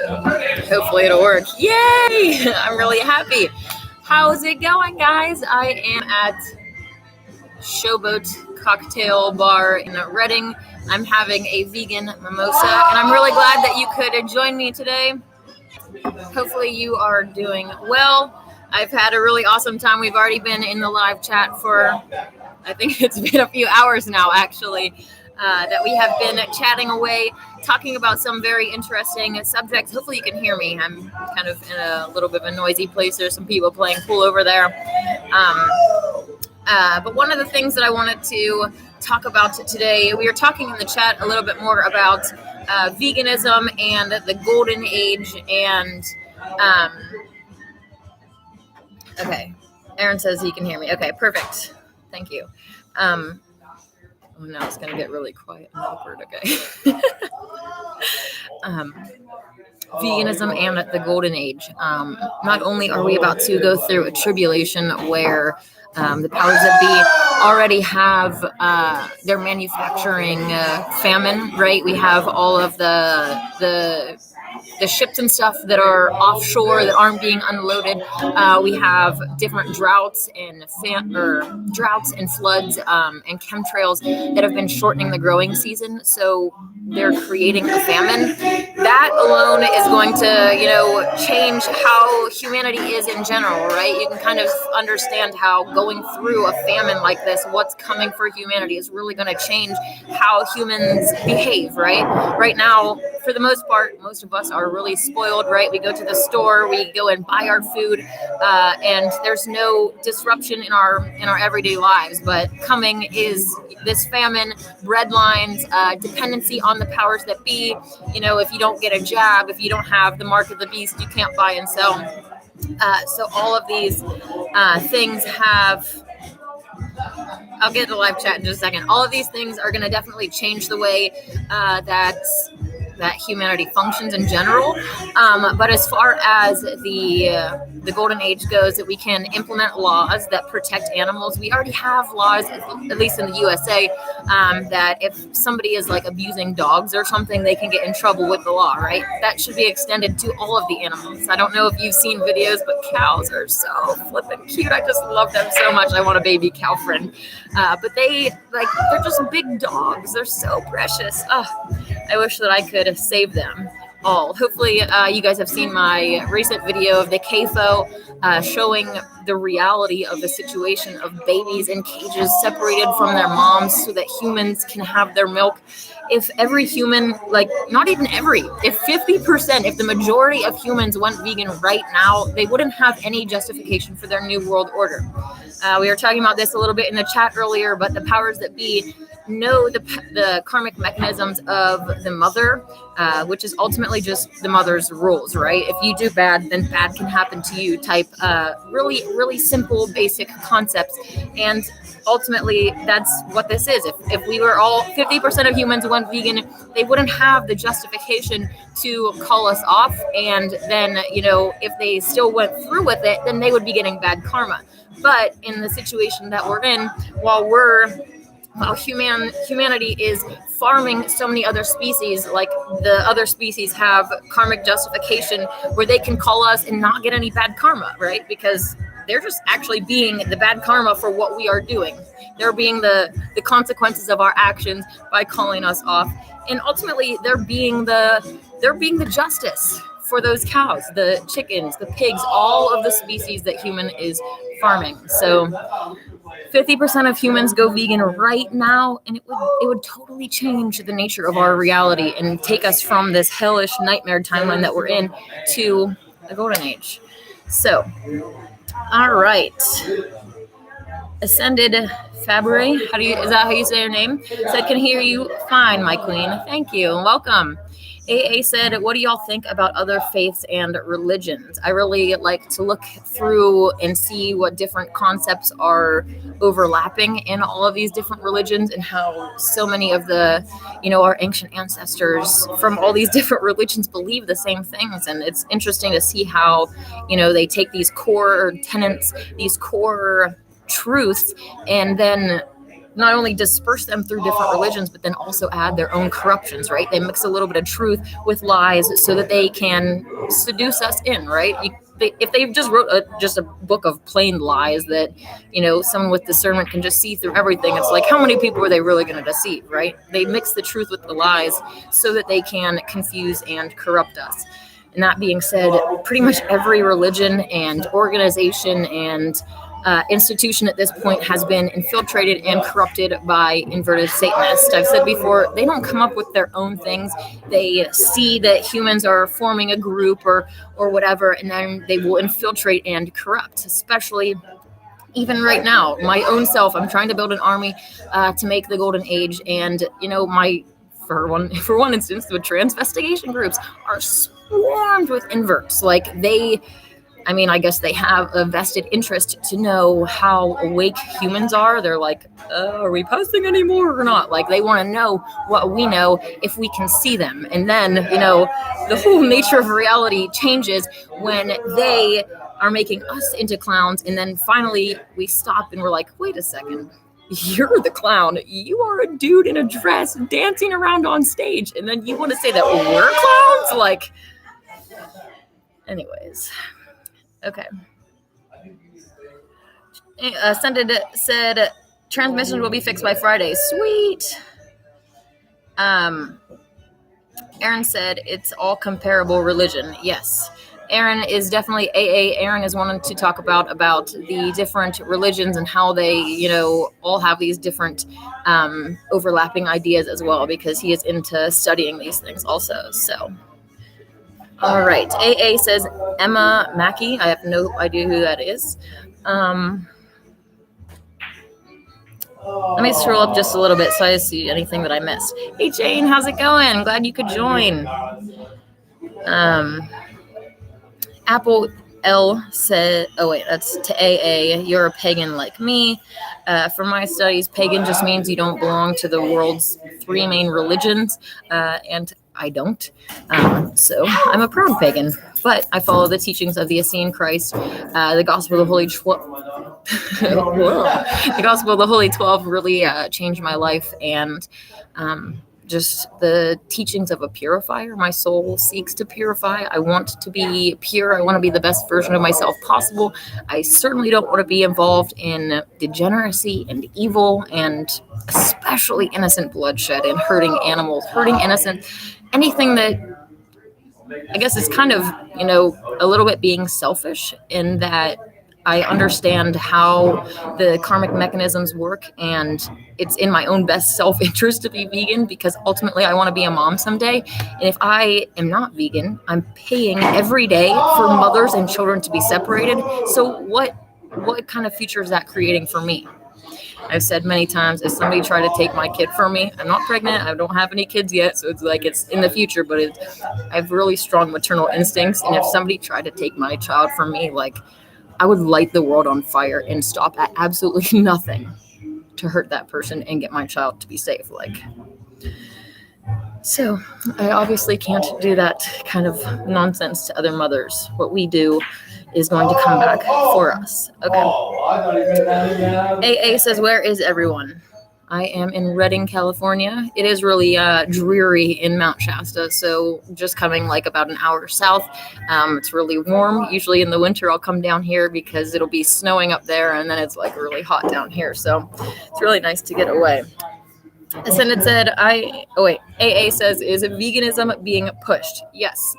Hopefully it'll work. Yay! I'm really happy. How's it going, guys? I am at Showboat Cocktail Bar in Reading. I'm having a vegan mimosa, and I'm really glad that you could join me today. Hopefully you are doing well. I've had a really awesome time. We've already been in the live chat for, I think it's been a few hours now, actually, that we have been chatting away, talking about some very interesting subjects. Hopefully you can hear me. I'm kind of in a little bit of a noisy place. There's some people playing pool over there. But one of the things that I wanted to talk about today, we were talking in the chat a little bit more about veganism and the golden age. And okay, Aaron says he can hear me. Okay, perfect. Thank you. Oh, now it's going to get really quiet and awkward. Okay. Veganism and the golden age. Not only are we about to go through a tribulation where the powers that be already have their manufacturing famine, right? We have all of the ships and stuff that are offshore that aren't being unloaded. We have different droughts and floods and chemtrails that have been shortening the growing season. So they're creating a famine. That alone is going to, change how humanity is in general, right? You can kind of understand how going through a famine like this, what's coming for humanity is really going to change how humans behave, right? Right now, for the most part, most of us are really spoiled, right? We go to the store, we go and buy our food, and there's no disruption in our everyday lives. But coming is this famine, bread lines, dependency on the powers that be. If you don't get a jab, if you don't have the mark of the beast, you can't buy and sell. So all of these things have. I'll get to the live chat in just a second. All of these things are going to definitely change the way that humanity functions in general. But as far as the golden age goes, that we can implement laws that protect animals. We already have laws, at least in the USA, that if somebody is like abusing dogs or something, they can get in trouble with the law, right? That should be extended to all of the animals. I don't know if you've seen videos, but cows are so flippin' cute. I just love them so much. I want a baby cow friend. But they're just big dogs. They're so precious. I wish that I could save them all. Hopefully you guys have seen my recent video of the CAFO showing the reality of the situation of babies in cages separated from their moms so that humans can have their milk. If every human, not even every, if 50%, if the majority of humans went vegan right now, they wouldn't have any justification for their new world order. We were talking about this a little bit in the chat earlier, but the powers that be know the karmic mechanisms of the mother, which is ultimately just the mother's rules, right? If you do bad, then bad can happen to you type really, really simple, basic concepts. And ultimately, that's what this is. If we were all 50% of humans went vegan, they wouldn't have the justification to call us off. And then, if they still went through with it, then they would be getting bad karma. But in the situation that we're in, while humanity is farming so many other species, like the other species have karmic justification where they can call us and not get any bad karma, right? Because they're just actually being the bad karma for what we are doing. They're being the consequences of our actions by calling us off. And ultimately, they're being the justice for those cows, the chickens, the pigs, all of the species that human is farming. So 50% of humans go vegan right now, and it would totally change the nature of our reality and take us from this hellish nightmare timeline that we're in to the golden age. So, all right. Ascended Fabre, is that how you say your name? Said, can hear you fine, my queen. Thank you and welcome. AA said, what do y'all think about other faiths and religions? I really like to look through and see what different concepts are overlapping in all of these different religions and how so many of the, our ancient ancestors from all these different religions believe the same things. And it's interesting to see how, they take these core tenets, these core truths, and then not only disperse them through different religions, but then also add their own corruptions, right? They mix a little bit of truth with lies so that they can seduce us in, right? If they just wrote just a book of plain lies that, someone with discernment can just see through everything, it's like, how many people are they really going to deceive, right? They mix the truth with the lies so that they can confuse and corrupt us. And that being said, pretty much every religion and organization and institution at this point has been infiltrated and corrupted by inverted Satanists. I've said before, they don't come up with their own things. They see that humans are forming a group or whatever, and then they will infiltrate and corrupt, especially even right now. My own self, I'm trying to build an army to make the golden age, and for one instance, the transvestigation groups are swarmed with inverts. Like I guess they have a vested interest to know how awake humans are. They're like, are we posting anymore or not? Like, they want to know what we know if we can see them. And then, the whole nature of reality changes when they are making us into clowns. And then finally we stop and we're like, wait a second. You're the clown. You are a dude in a dress dancing around on stage. And then you want to say that we're clowns? Like, anyways. Okay. Sended said transmissions will be fixed by Friday. Sweet. Aaron said it's all comparable religion. Yes. Aaron is definitely AA. Aaron is wanting to talk about the different religions and how they, all have these different overlapping ideas as well, because he is into studying these things also. So. All right. AA says Emma Mackey. I have no idea who that is. Let me scroll up just a little bit so I see anything that I missed. Hey, Jane, how's it going? Glad you could join. Apple L said, that's to AA. You're a pagan like me. For my studies, pagan just means you don't belong to the world's 3 main religions. And I don't. So I'm a proud pagan, but I follow the teachings of the Essene Christ, the Gospel of the Holy the Gospel of the Holy 12 really changed my life, and just the teachings of a purifier. My soul seeks to purify. I want to be pure. I want to be the best version of myself possible. I certainly don't want to be involved in degeneracy and evil, and especially innocent bloodshed and hurting animals, hurting innocent. Anything that I guess is kind of, a little bit being selfish, in that I understand how the karmic mechanisms work, and it's in my own best self-interest to be vegan, because ultimately I want to be a mom someday. And if I am not vegan, I'm paying every day for mothers and children to be separated. So what kind of future is that creating for me? I've said many times, if somebody tried to take my kid from me, I'm not pregnant, I don't have any kids yet, so it's like it's in the future, but I have really strong maternal instincts, and if somebody tried to take my child from me, like, I would light the world on fire and stop at absolutely nothing to hurt that person and get my child to be safe. So I obviously can't do that kind of nonsense to other mothers. What we do is going to come back for us. Okay. AA says, where is everyone? I am in Redding, California. It is really dreary in Mount Shasta, so just coming like about an hour south. It's really warm. Usually in the winter I'll come down here because it'll be snowing up there, and then it's like really hot down here. So it's really nice to get away. Ascendant said, AA says, is veganism being pushed? Yes.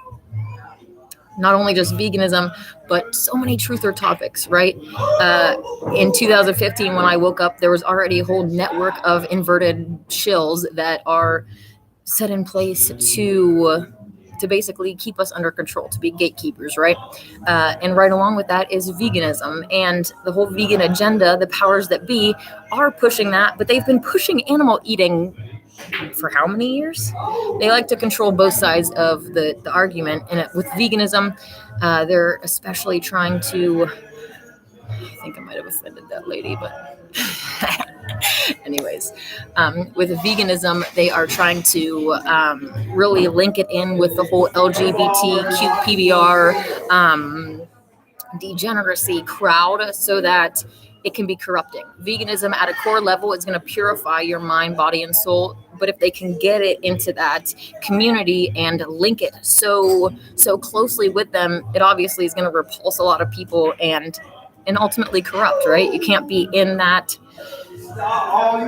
Not only just veganism, but so many truther topics, right? In 2015, when I woke up, there was already a whole network of inverted shills that are set in place to basically keep us under control, to be gatekeepers, right? And right along with that is veganism, and the whole vegan agenda. The powers that be are pushing that, but they've been pushing animal eating for how many years? They like to control both sides of the argument. And with veganism, they're especially trying to, I think I might have offended that lady, but anyways, with veganism, they are trying to really link it in with the whole LGBTQ PBR degeneracy crowd, so that it can be corrupting. Veganism at a core level is going to purify your mind, body, and soul. But if they can get it into that community and link it so closely with them, it obviously is going to repulse a lot of people and ultimately corrupt, right? You can't be in that.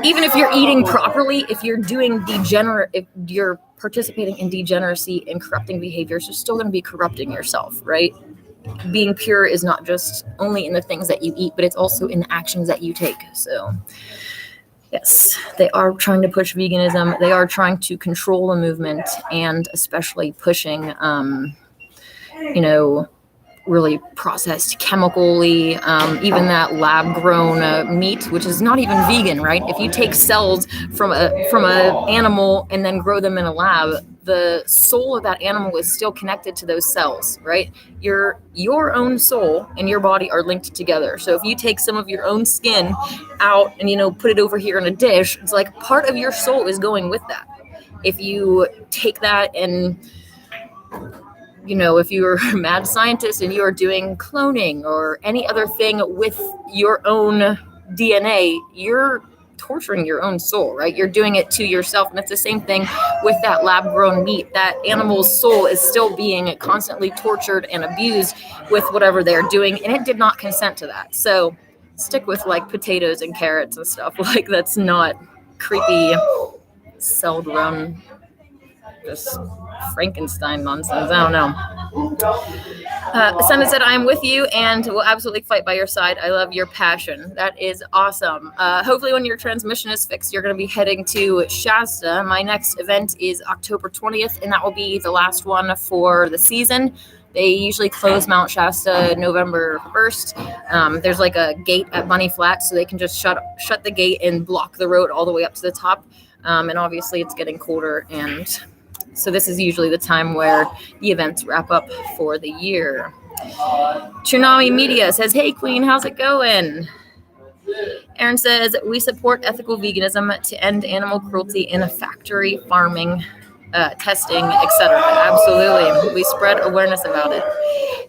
Even if you're eating properly, if you're doing if you're participating in degeneracy and corrupting behaviors, you're still going to be corrupting yourself, right? Being pure is not just only in the things that you eat, but it's also in the actions that you take. So yes, they are trying to push veganism. They are trying to control the movement, and especially pushing, really processed chemically, even that lab-grown meat, which is not even vegan, right? If you take cells from a animal and then grow them in a lab, the soul of that animal is still connected to those cells, right? Your own soul and your body are linked together. So if you take some of your own skin out and put it over here in a dish, it's like part of your soul is going with that. If you take that and if you're a mad scientist and you're doing cloning or any other thing with your own DNA, you're torturing your own soul, right? You're doing it to yourself. And it's the same thing with that lab-grown meat. That animal's soul is still being constantly tortured and abused with whatever they're doing, and it did not consent to that. So stick with like potatoes and carrots and stuff. Like that's not creepy, cell-grown, just Frankenstein nonsense. I don't know. Senda said, I am with you and will absolutely fight by your side. I love your passion. That is awesome. Hopefully when your transmission is fixed, you're going to be heading to Shasta. My next event is October 20th, and that will be the last one for the season. They usually close Mount Shasta November 1st. There's like a gate at Bunny Flat, so they can just shut the gate and block the road all the way up to the top. And obviously it's getting colder, and so this is usually the time where the events wrap up for the year. Tsunami Media says, hey, Queen, how's it going? Aaron says, we support ethical veganism to end animal cruelty in factory farming, testing, etc. Absolutely. We spread awareness about it.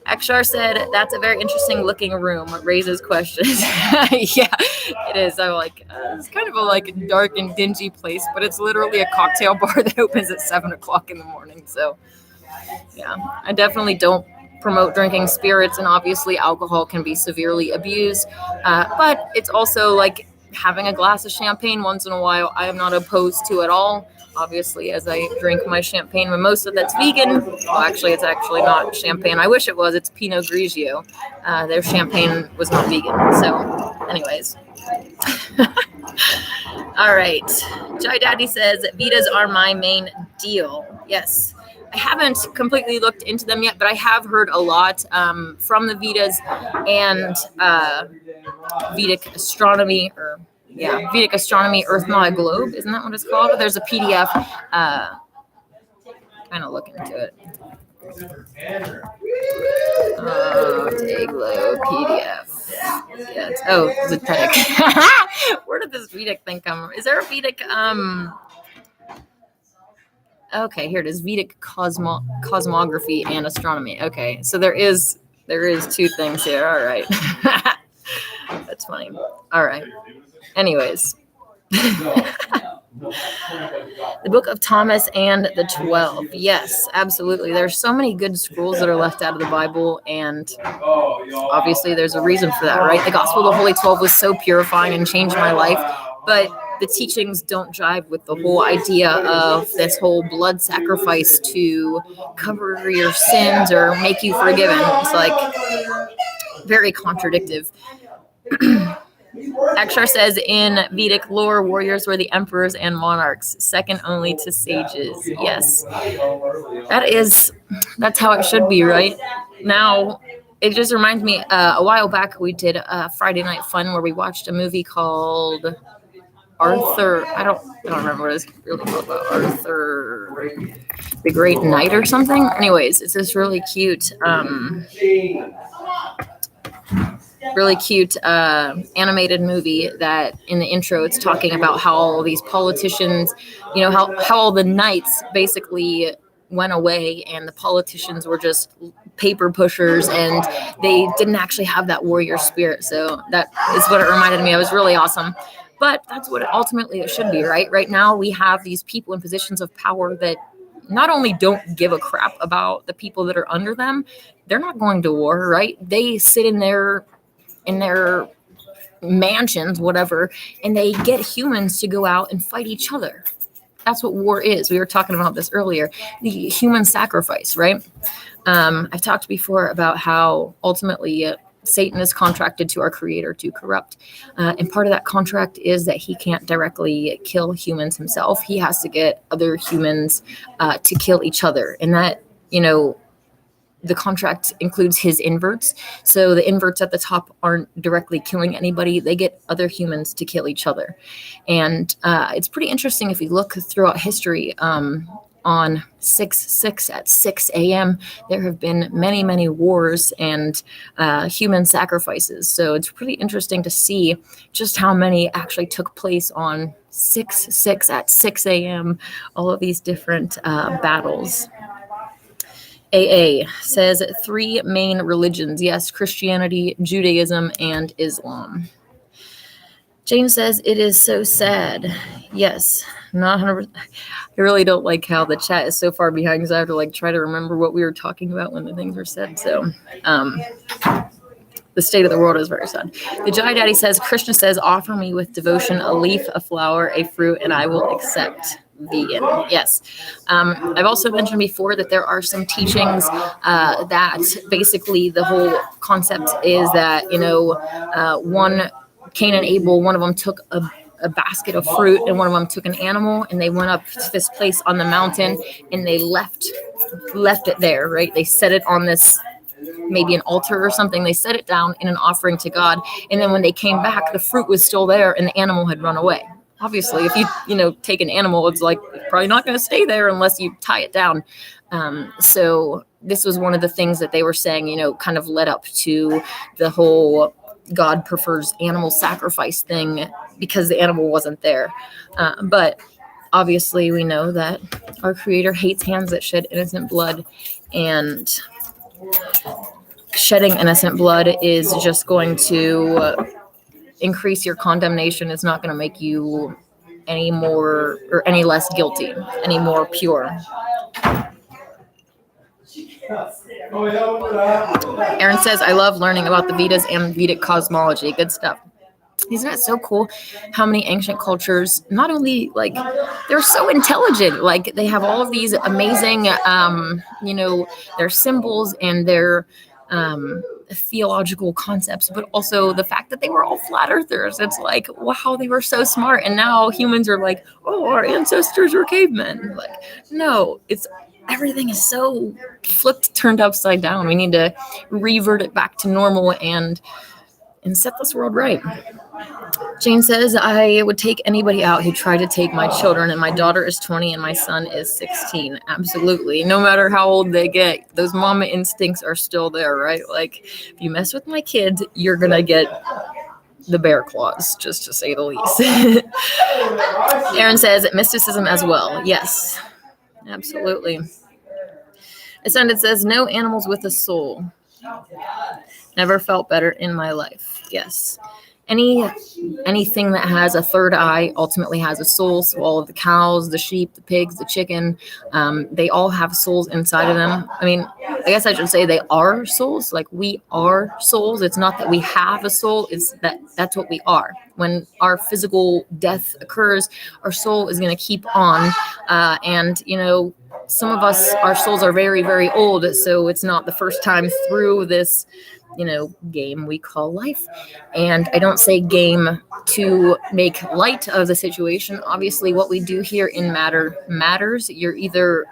Akshar said, that's a very interesting looking room. Raises questions. Yeah, it is. I'm like, it's kind of a dark and dingy place, but it's literally a cocktail bar that opens at 7:00 in the morning. So yeah, I definitely don't promote drinking spirits, and obviously alcohol can be severely abused. But it's also like having a glass of champagne once in a while, I am not opposed to at all. Obviously, as I drink my champagne mimosa that's vegan. Well, actually, it's actually not champagne. I wish it was. It's Pinot Grigio. Their champagne was not vegan. So, anyways. All right. Jai Daddy says, Vitas are my main deal. Yes. I haven't completely looked into them yet, but I have heard a lot from the Vedas and Vedic astronomy, Vedic astronomy, Earth Not a Globe. Isn't that what it's called? There's a PDF. Kind of look into it. Dayglow PDF. Yeah, it's Vedic. Where did this Vedic thing come from? Is there a Vedic? Okay, here it is. Vedic cosmography and astronomy. Okay, so there is two things here. All right. That's funny. All right. Anyways. The Book of Thomas and the 12. Yes, absolutely. There's so many good scrolls that are left out of the Bible, and obviously there's a reason for that, right? The Gospel of the Holy 12 was so purifying and changed my life, but the teachings don't jive with the whole idea of this whole blood sacrifice to cover your sins or make you forgiven. It's like very contradictive. Akshar says, in Vedic lore, warriors were the emperors and monarchs, second only to sages. Yes, that's how it should be, right? Now, it just reminds me, a while back we did a Friday Night Fun where we watched a movie called Arthur. I don't remember what it's really called, about Arthur the Great Knight or something. Anyways, it's this really cute animated movie that in the intro it's talking about how all these politicians, how all the knights basically went away, and the politicians were just paper pushers, and they didn't actually have that warrior spirit. So that is what it reminded me of. It was really awesome. But that's what ultimately it should be, right? Right now we have these people in positions of power that not only don't give a crap about the people that are under them, they're not going to war, right? They sit in their mansions, whatever, and they get humans to go out and fight each other. That's what war is. We were talking about this earlier, the human sacrifice, right? I've talked before about how ultimately Satan is contracted to our creator to corrupt. And part of that contract is that he can't directly kill humans himself. He has to get other humans to kill each other. And that, the contract includes his inverts. So the inverts at the top aren't directly killing anybody. They get other humans to kill each other. And it's pretty interesting if you look throughout history. On 6/6 at 6 a.m., there have been many, many wars and human sacrifices. So it's pretty interesting to see just how many actually took place on 6/6 at 6 a.m., all of these different battles. AA says 3 main religions. Yes, Christianity, Judaism, and Islam. James says it is so sad. Yes, not 100%. I really don't like how the chat is so far behind because I have to try to remember what we were talking about when the things were said. So, the state of the world is very sad. The Jai Daddy says, Krishna says, offer me with devotion a leaf, a flower, a fruit, and I will accept. Vegan. Yes. I've also mentioned before that there are some teachings that basically the whole concept is that, one Cain and Abel, one of them took a basket of fruit and one of them took an animal, and they went up to this place on the mountain and they left it there, right? They set it on this, maybe an altar or something. They set it down in an offering to God. And then when they came back, the fruit was still there and the animal had run away. Obviously, if you take an animal, it's probably not going to stay there unless you tie it down. So this was one of the things that they were saying, kind of led up to the whole God prefers animal sacrifice thing because the animal wasn't there. But obviously, we know that our Creator hates hands that shed innocent blood, and shedding innocent blood is just going to increase your condemnation. Is not going to make you any more or any less guilty, any more pure. Aaron says, I love learning about the Vedas and Vedic cosmology. Good stuff. Isn't it so cool how many ancient cultures, not only they're so intelligent, they have all of these amazing, their symbols and their theological concepts, but also the fact that they were all flat earthers. It's wow, they were so smart. And now humans are our ancestors were cavemen. No, everything is so flipped, turned upside down. We need to revert it back to normal and set this world right. Jane says, I would take anybody out who tried to take my children, and my daughter is 20 and my son is 16. Absolutely. No matter how old they get, those mama instincts are still there, right? If you mess with my kids, you're going to get the bear claws, just to say the least. Aaron says, mysticism as well. Yes, absolutely. Ascended says, no animals with a soul. Never felt better in my life. Yes. Anything that has a third eye ultimately has a soul. So all of the cows, the sheep, the pigs, the chicken, they all have souls inside of them. I mean, I guess I should say they are souls. We are souls. It's not that we have a soul. It's that's what we are. When our physical death occurs, our soul is going to keep on. And some of us, our souls are very, very old. So it's not the first time through this game we call life. And I don't say game to make light of the situation. Obviously, what we do here in matter matters. You're either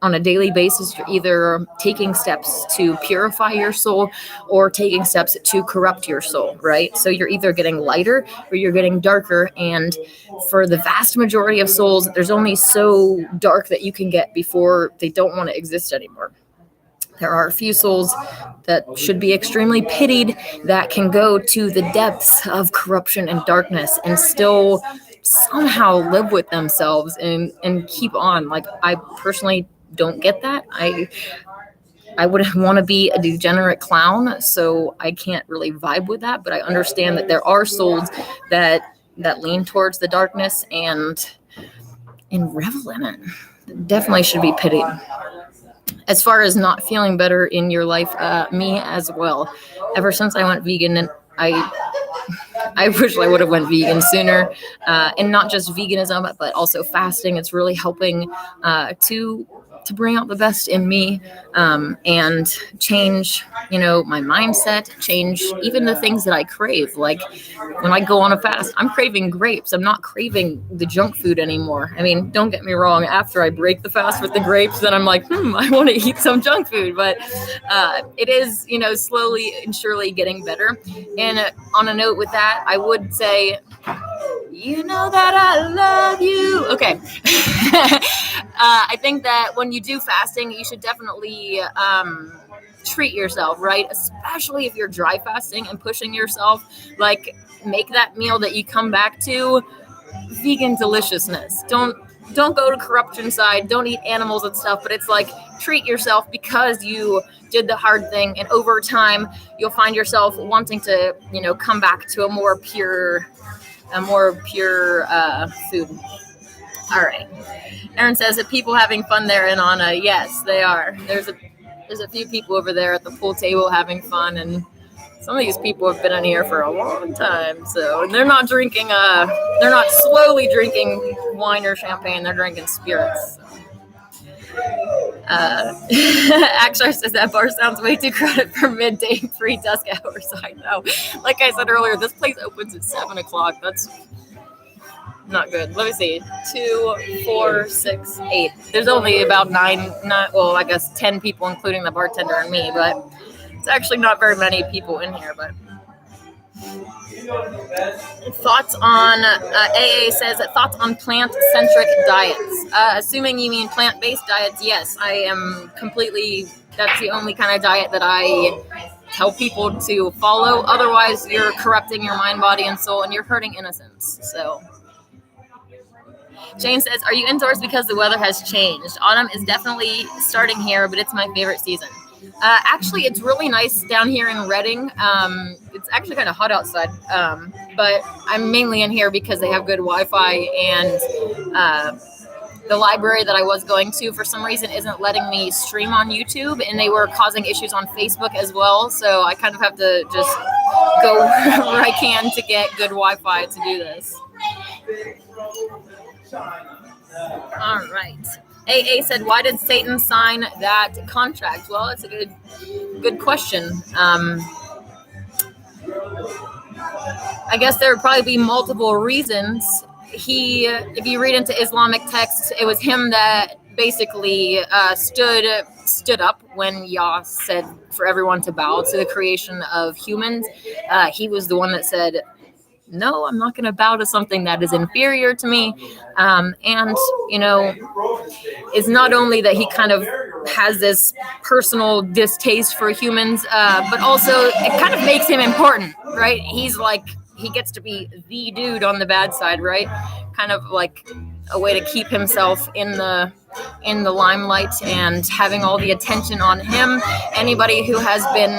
on a daily basis, you're either taking steps to purify your soul or taking steps to corrupt your soul, right? So you're either getting lighter or you're getting darker. And for the vast majority of souls, there's only so dark that you can get before they don't want to exist anymore. There are a few souls that should be extremely pitied that can go to the depths of corruption and darkness and still somehow live with themselves and keep on. I personally don't get that. I would want to be a degenerate clown, so I can't really vibe with that. But I understand that there are souls that lean towards the darkness and revel in it. Definitely should be pitied. As far as not feeling better in your life, me as well. Ever since I went vegan, and I wish I would have went vegan sooner, and not just veganism, but also fasting. It's really helping to bring out the best in me, and change, my mindset, change even the things that I crave. Like when I go on a fast, I'm craving grapes. I'm not craving the junk food anymore. I mean, don't get me wrong. After I break the fast with the grapes, then I'm like, I want to eat some junk food. But it is, slowly and surely getting better. And on a note with that, I would say, you know that I love you. Okay. I think that when you do fasting, you should definitely treat yourself, right? Especially if you're dry fasting and pushing yourself. Like, make that meal that you come back to vegan deliciousness. Don't go to corruption side. Don't eat animals and stuff. But it's like, treat yourself because you did the hard thing. And over time, you'll find yourself wanting to, come back to a more pure food. All right. Aaron says that people having fun there in Anna. Yes, they are. There's a few people over there at the pool table having fun, and some of these people have been in here for a long time. So they're not drinking. They're not slowly drinking wine or champagne. They're drinking spirits. Axar says that bar sounds way too crowded for midday free dusk hours. I know. Like I said earlier, this place opens at 7:00. That's not good. Let me see. 2, 4, 6, 8. There's only about 10 people, including the bartender and me, but it's actually not very many people in here. But thoughts on AA says that thoughts on plant-centric diets. Assuming you mean plant-based diets, yes, I am completely. That's the only kind of diet that I tell people to follow. Otherwise, you're corrupting your mind, body, and soul, and you're hurting innocence. So. Jane says, are you indoors because the weather has changed? Autumn is definitely starting here, but it's my favorite season. Actually, it's really nice down here in Reading. It's actually kind of hot outside, but I'm mainly in here because they have good Wi-Fi, and the library that I was going to, for some reason, isn't letting me stream on YouTube, and they were causing issues on Facebook as well, so I kind of have to just go wherever I can to get good Wi-Fi to do this. All right. AA said, why did Satan sign that contract? Well, it's a good question. I guess there would probably be multiple reasons. If you read into Islamic texts, it was him that basically stood up when Yah said for everyone to bow to the creation of humans. He was the one that said, no, I'm not going to bow to something that is inferior to me. And, it's not only that he kind of has this personal distaste for humans, but also it kind of makes him important, right? He's like, he gets to be the dude on the bad side, right? Kind of like a way to keep himself in the limelight and having all the attention on him. Anybody who has been,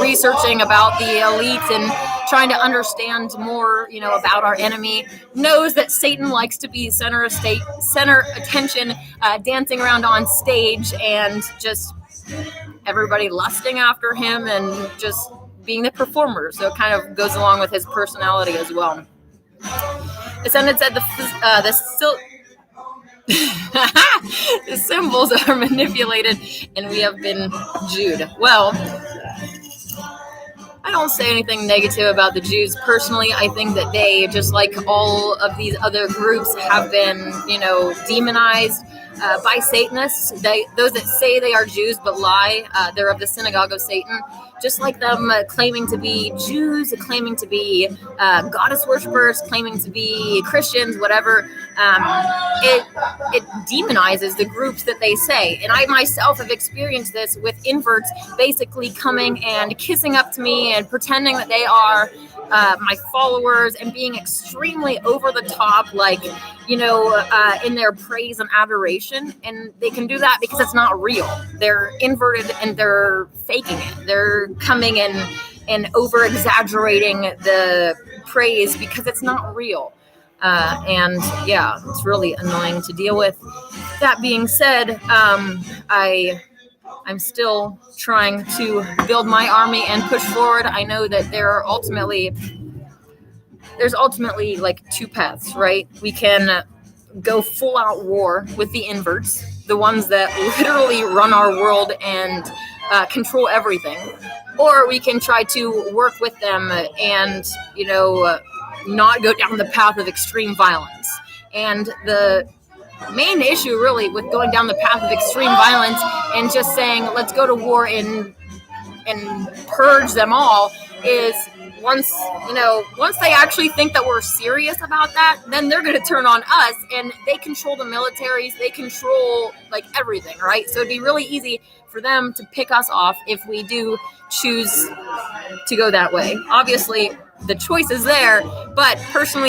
researching about the elite and trying to understand more, about our enemy knows that Satan likes to be center attention, dancing around on stage and just everybody lusting after him and just being the performer. So it kind of goes along with his personality as well. Descendant said the symbols are manipulated and we have been Jewed. Well, I don't say anything negative about the Jews personally. I think that they, just like all of these other groups, have been, demonized by Satanists. Those that say they are Jews but lie, they're of the synagogue of Satan. Just like them claiming to be Jews, claiming to be goddess worshippers, claiming to be Christians, whatever. It demonizes the groups that they say. And I myself have experienced this with inverts basically coming and kissing up to me and pretending that they are my followers and being extremely over the top, like, in their praise and adoration. And they can do that because it's not real. They're inverted and they're faking it. They're coming in and over exaggerating the praise because it's not real. And yeah, it's really annoying to deal with. That being said, I'm still trying to build my army and push forward. I know that there's ultimately like two paths, right? We can go full out war with the inverts, the ones that literally run our world and control everything, or we can try to work with them and not go down the path of extreme violence. And the main issue really with going down the path of extreme violence and just saying let's go to war and purge them all is once they actually think that we're serious about that, then they're going to turn on us, and they control the militaries, they control like everything, right? So it'd be really easy for them to pick us off if we do choose to go that way. Obviously the choice is there, but personally